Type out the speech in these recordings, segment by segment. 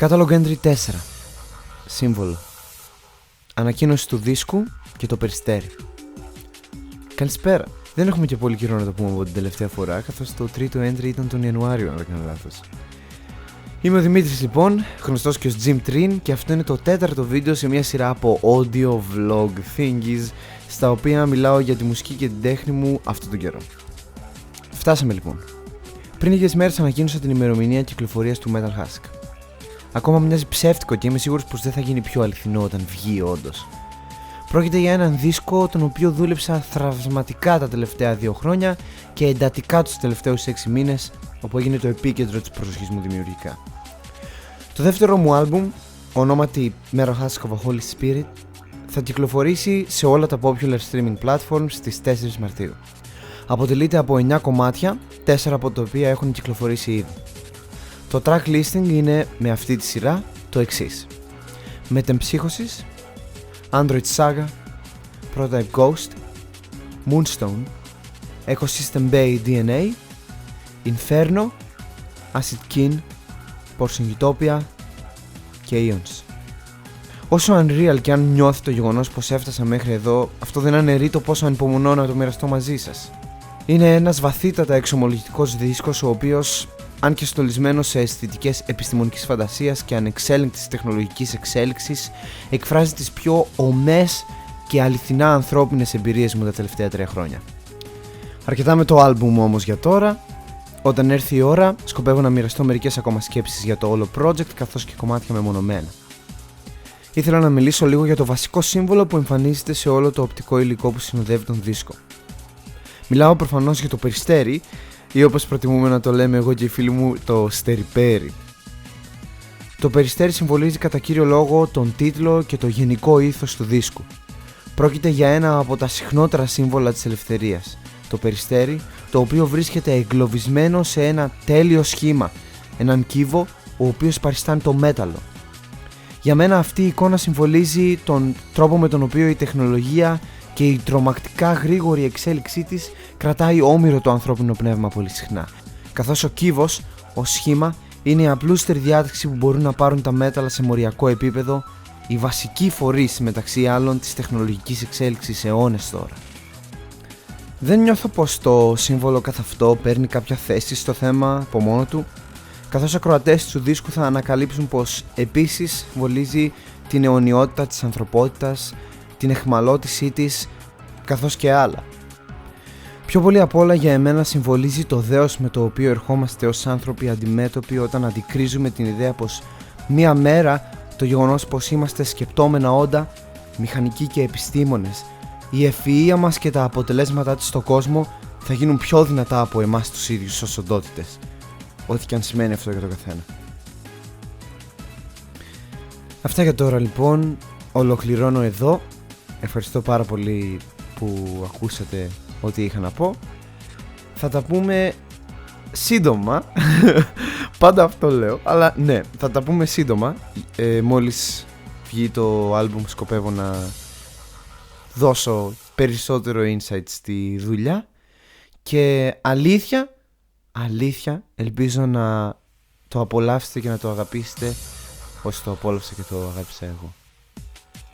Catalog Entry 4. Σύμβολο. Ανακοίνωση του δίσκου και το περιστέρι. Καλησπέρα. Δεν έχουμε και πολύ καιρό να το πούμε από την τελευταία φορά, καθώς το τρίτο entry ήταν τον Ιανουάριο, αν δεν κάνω λάθος. Είμαι ο Δημήτρης λοιπόν, γνωστός και ως Jim Trin, και αυτό είναι το τέταρτο βίντεο σε μια σειρά από audio vlog thingies, στα οποία μιλάω για τη μουσική και την τέχνη μου αυτόν τον καιρό. Φτάσαμε λοιπόν. Πριν λίγες μέρες ανακοίνωσα την ημερομηνία κυκλοφορίας του Metal Husk. Ακόμα μοιάζει ψεύτικο και είμαι σίγουρος πως δεν θα γίνει πιο αληθινό όταν βγει όντως. Πρόκειται για έναν δίσκο τον οποίο δούλεψα θραυσματικά τα τελευταία 2 χρόνια και εντατικά τους τελευταίους 6 μήνες, όπου έγινε το επίκεντρο της προσοχής μου δημιουργικά. Το δεύτερο μου άλμπουμ, ονόματι Metal Husk of a Holy Spirit, θα κυκλοφορήσει σε όλα τα popular streaming platforms στις 4 Μαρτίου. Αποτελείται από 9 κομμάτια, 4 από τα οποία έχουν κυκλοφορήσει ήδη. Το track listing είναι με αυτή τη σειρά το εξής: Metempsychosis, Android Saga, Prototype Ghost, Moonstone, Ecosystem Bay DNA, Inferno, Acid Kin, Portion Utopia και Eons. Όσο unreal και αν νιώθει το γεγονός πως έφτασα μέχρι εδώ, αυτό δεν αναιρεί το πόσο ανυπομονώ να το μοιραστώ μαζί σας. Είναι ένας βαθύτατα εξομολογητικός δίσκος, ο οποίος, αν και στολισμένος σε αισθητικές επιστημονικής φαντασίας και ανεξέλεγκτης τεχνολογικής εξέλιξης, εκφράζει τις πιο ομές και αληθινά ανθρώπινες εμπειρίες μου τα τελευταία 3 χρόνια. Αρκετά με το άλμπουμ όμως για τώρα. Όταν έρθει η ώρα, σκοπεύω να μοιραστώ μερικές ακόμα σκέψεις για το όλο project, καθώς και κομμάτια μεμονωμένα. Ήθελα να μιλήσω λίγο για το βασικό σύμβολο που εμφανίζεται σε όλο το οπτικό υλικό που συνοδεύει τον δίσκο. Μιλάω προφανώς για το περιστέρι, ή όπως προτιμούμε να το λέμε εγώ και οι φίλοι μου, το στεριπέρι. Το περιστέρι συμβολίζει κατά κύριο λόγο τον τίτλο και το γενικό ήθος του δίσκου. Πρόκειται για ένα από τα συχνότερα σύμβολα της ελευθερίας. Το περιστέρι, το οποίο βρίσκεται εγκλωβισμένο σε ένα τέλειο σχήμα, έναν κύβο ο οποίος παριστάνει το μέταλλο. Για μένα αυτή η εικόνα συμβολίζει τον τρόπο με τον οποίο η τεχνολογία και η τρομακτικά γρήγορη εξέλιξή της κρατάει όμοιρο το ανθρώπινο πνεύμα πολύ συχνά, καθώς ο κύβος, ως σχήμα, είναι η απλούστερη διάταξη που μπορούν να πάρουν τα μέταλλα σε μοριακό επίπεδο, οι βασικοί φορείς μεταξύ άλλων της τεχνολογικής εξέλιξης αιώνες τώρα. Δεν νιώθω πως το σύμβολο καθ' αυτό παίρνει κάποια θέση στο θέμα από μόνο του, καθώς οι ακροατές του δίσκου θα ανακαλύψουν πως επίσης συμβολίζει την αιωνιότητα της ανθρωπότητας, την αιχμαλώτησή της, καθώς και άλλα. Πιο πολύ απ' όλα για εμένα συμβολίζει το δέος με το οποίο ερχόμαστε ως άνθρωποι αντιμέτωποι όταν αντικρίζουμε την ιδέα πως μία μέρα το γεγονός πως είμαστε σκεπτόμενα όντα, μηχανικοί και επιστήμονες, η ευφυΐα μας και τα αποτελέσματά της στον κόσμο θα γίνουν πιο δυνατά από εμάς τους ίδιους ως οντότητες, ό,τι και αν σημαίνει αυτό για τον καθένα. Αυτά για τώρα λοιπόν, ολοκληρώνω εδώ. Ευχαριστώ πάρα πολύ που ακούσατε ό,τι είχα να πω. Θα τα πούμε σύντομα. Πάντα αυτό λέω, αλλά ναι, θα τα πούμε σύντομα. Μόλις βγει το άλμπουμ σκοπεύω να δώσω περισσότερο insight στη δουλειά. Και αλήθεια, ελπίζω να το απολαύσετε και να το αγαπήσετε όσο το απόλαυσα και το αγάπησα εγώ.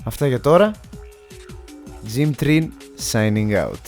Αυτά για τώρα. Jim Trin signing out.